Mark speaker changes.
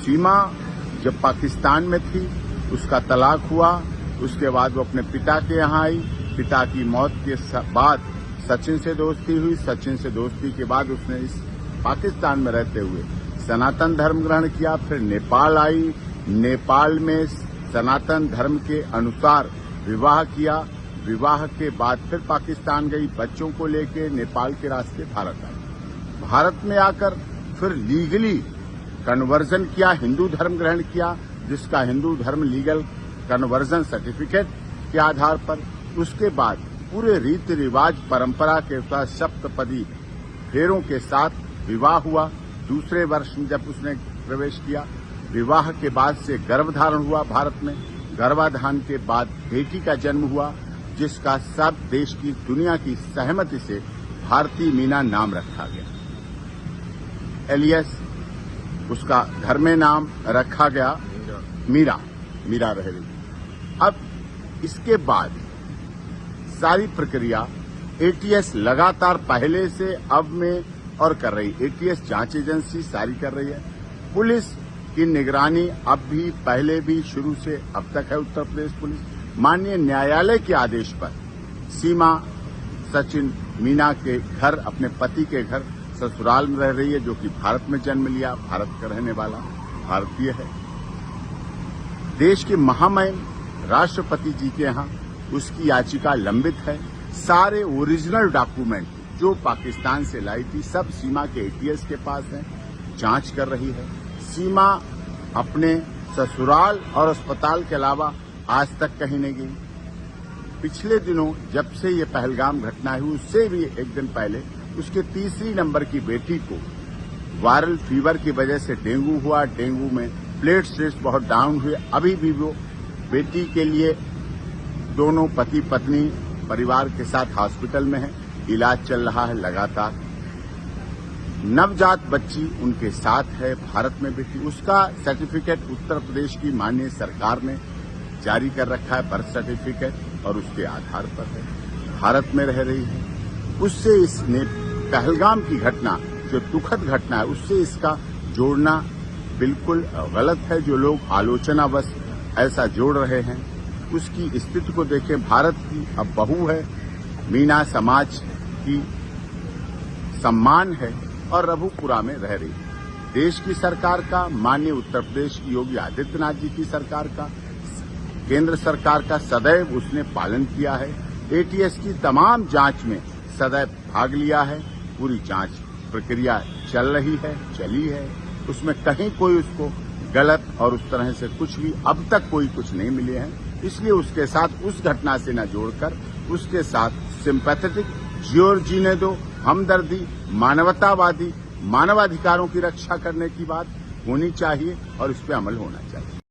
Speaker 1: सीमा जब पाकिस्तान में थी, उसका तलाक हुआ, उसके बाद वो अपने पिता के यहाँ आई। पिता की मौत के बाद सचिन से दोस्ती हुई। सचिन से दोस्ती के बाद उसने इस पाकिस्तान में रहते हुए सनातन धर्म ग्रहण किया। फिर नेपाल आई, नेपाल में सनातन धर्म के अनुसार विवाह किया। विवाह के बाद फिर पाकिस्तान गई, बच्चों को लेकर नेपाल के रास्ते भारत आई। भारत में आकर फिर लीगली कन्वर्जन किया, हिंदू धर्म ग्रहण किया, जिसका हिंदू धर्म लीगल कन्वर्जन सर्टिफिकेट के आधार पर। उसके बाद पूरे रीति रिवाज परंपरा के साथ सप्तपदी फेरों के साथ विवाह हुआ। दूसरे वर्ष में जब उसने प्रवेश किया, विवाह के बाद से गर्भधारण हुआ भारत में। गर्भाधान के बाद बेटी का जन्म हुआ, जिसका सब देश की दुनिया की सहमति से भारती मीना नाम रखा गया। एलियस उसका घर में नाम रखा गया मीरा रह गई। अब इसके बाद सारी प्रक्रिया एटीएस लगातार पहले से अब में और कर रही। एटीएस जांच एजेंसी सारी कर रही है। पुलिस की निगरानी अब भी पहले भी शुरू से अब तक है। उत्तर प्रदेश पुलिस माननीय न्यायालय के आदेश पर सीमा सचिन मीना के घर, अपने पति के घर ससुराल में रह रही है, जो कि भारत में जन्म लिया, भारत का रहने वाला भारतीय है। देश के महामहिम राष्ट्रपति जी के यहाँ उसकी याचिका लंबित है। सारे ओरिजिनल डॉक्यूमेंट जो पाकिस्तान से लाई थी सब सीमा के एटीएस के पास हैं, जांच कर रही है। सीमा अपने ससुराल और अस्पताल के अलावा आज तक कहीं नहीं गई। पिछले दिनों जब से ये पहलगाम घटना हुई, उससे भी एक दिन पहले उसके तीसरी नंबर की बेटी को वायरल फीवर की वजह से डेंगू हुआ। डेंगू में प्लेटलेट्स बहुत डाउन हुए। अभी भी वो बेटी के लिए दोनों पति पत्नी परिवार के साथ हॉस्पिटल में है, इलाज चल रहा है लगातार। नवजात बच्ची उनके साथ है भारत में बेटी। उसका सर्टिफिकेट उत्तर प्रदेश की माननीय सरकार ने जारी कर रखा है, बर्थ सर्टिफिकेट, और उसके आधार पर है, भारत में रह रही है। उससे इसने पहलगाम की घटना, जो दुखद घटना है, उससे इसका जोड़ना बिल्कुल गलत है। जो लोग आलोचनावश ऐसा जोड़ रहे हैं, उसकी स्थिति को देखें। भारत की अब बहू है, मीना समाज की सम्मान है और रघुपुरा में रह रही है। देश की सरकार का, माननीय उत्तर प्रदेश की योगी आदित्यनाथ जी की सरकार का, केंद्र सरकार का सदैव उसने पालन किया है। एटीएस की तमाम जांच में सदैव भाग लिया है। पूरी जांच प्रक्रिया चल रही है, चली है। उसमें कहीं कोई उसको गलत और उस तरह से कुछ भी अब तक कोई कुछ नहीं मिले हैं। इसलिए उसके साथ उस घटना से न जोड़कर उसके साथ सिंपैथेटिक, जियो जीने दो, हमदर्दी, मानवतावादी, मानवाधिकारों की रक्षा करने की बात होनी चाहिए और इस पर अमल होना चाहिए।